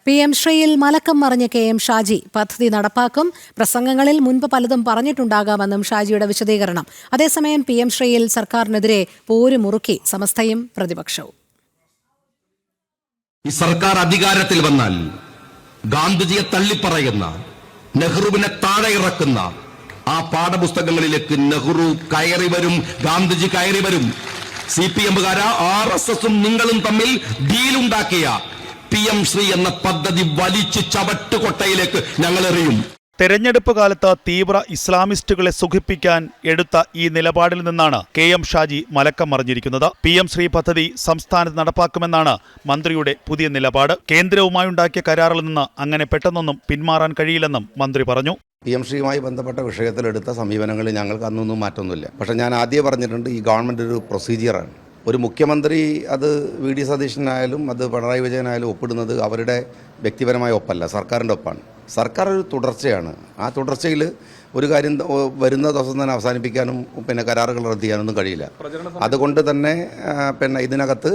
PM ശ്രീയിൽ മലക്കം മറിഞ്ഞ KM Shaji പദ്ധതി നടപ്പാക്കും. പ്രസംഗങ്ങളിൽ മുൻപ് പലതും പറഞ്ഞിട്ടുണ്ടാകാമെന്നും ഷാജിയുടെ വിശദീകരണം. അതേസമയം PM ശ്രീയിൽ സർക്കാരിനെതിരെ പോരുമുറുക്കി സമസ്തയും പ്രതിപക്ഷവും. ഈ സർക്കാർ അധികാരത്തിൽ വന്നാൽ ഗാന്ധിജിയെ തള്ളിപ്പറയുന്ന, നെഹ്റുവിനെ താഴെ ഇറക്കുന്ന ആ പാഠപുസ്തകങ്ങളിലേക്ക് നെഹ്റു കയറി വരും, ഗാന്ധിജി കയറി വരും. CPM-കാരാ RSS-ഉം നിങ്ങളും തമ്മിൽ ഡീലുണ്ടാക്കിയ PM ശ്രീ എന്ന പദ്ധതി വലിച്ചു ചവട്ടുകൊട്ടയിലേക്ക് ഞങ്ങൾ എറിയും. തെരഞ്ഞെടുപ്പ് കാലത്ത് തീവ്ര ഇസ്ലാമിസ്റ്റുകളെ സുഖിപ്പിക്കാൻ എടുത്ത ഈ നിലപാടിൽ നിന്നാണ് KM ഷാജി മലക്കം മറിഞ്ഞിരിക്കുന്നത്. PM ശ്രീ പദ്ധതി സംസ്ഥാനത്ത് നടപ്പാക്കുമെന്നാണ് മന്ത്രിയുടെ പുതിയ നിലപാട്. കേന്ദ്രവുമായുണ്ടാക്കിയ കരാറിൽ നിന്ന് അങ്ങനെ പെട്ടെന്നൊന്നും പിന്മാറാൻ കഴിയില്ലെന്നും മന്ത്രി പറഞ്ഞു. PM ശ്രീയുമായി ബന്ധപ്പെട്ട വിഷയത്തിലെടുത്ത സമീപനങ്ങളിൽ ഞങ്ങൾക്ക് അന്നൊന്നും മാറ്റമൊന്നുമില്ല. പക്ഷേ ഞാൻ ആദ്യം പറഞ്ഞിട്ടുണ്ട്, ഈ ഗവൺമെൻറ് ഒരു പ്രൊസീജിയറാണ്. ഒരു മുഖ്യമന്ത്രി അത് VD സതീശനായാലും അത് പിണറായി വിജയനായാലും ഒപ്പിടുന്നത് അവരുടെ വ്യക്തിപരമായ ഒപ്പല്ല, സർക്കാരിൻ്റെ ഒപ്പാണ്. സർക്കാർ ഒരു തുടർച്ചയാണ്. ആ തുടർച്ചയിൽ ഒരു കാര്യം വരുന്ന ദിവസം തന്നെ അവസാനിപ്പിക്കാനും കരാറുകൾ റദ്ദ് ചെയ്യാനൊന്നും കഴിയില്ല. അതുകൊണ്ട് തന്നെ ഇതിനകത്ത്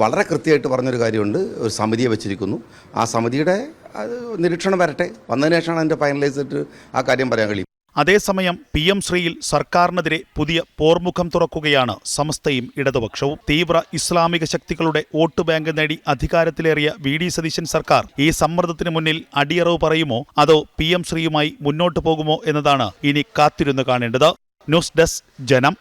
വളരെ കൃത്യമായിട്ട് പറഞ്ഞൊരു കാര്യമുണ്ട്. ഒരു സമിതിയെ വെച്ചിരിക്കുന്നു. ആ സമിതിയുടെ നിരീക്ഷണം വരട്ടെ, വന്നതിന് ശേഷമാണ് അതിൻ്റെ ഫൈനലൈസ് ചെയ്തിട്ട് ആ കാര്യം പറയാൻ കഴിയും. അതേസമയം PM ശ്രീയിൽ സർക്കാരിനെതിരെ പുതിയ പോർമുഖം തുറക്കുകയാണ് സമസ്തയും ഇടതുപക്ഷവും. തീവ്ര ഇസ്ലാമിക ശക്തികളുടെ വോട്ട് ബാങ്ക് നേടി അധികാരത്തിലേറിയ VD സതീശൻ സർക്കാർ ഈ സമ്മർദ്ദത്തിന് മുന്നിൽ അടിയറവ് പറയുമോ അതോ PM ശ്രീയുമായി മുന്നോട്ടു പോകുമോ എന്നതാണ് ഇനി കാത്തിരുന്ന് കാണേണ്ടത്. ന്യൂസ് ഡെസ്ക് ജനം.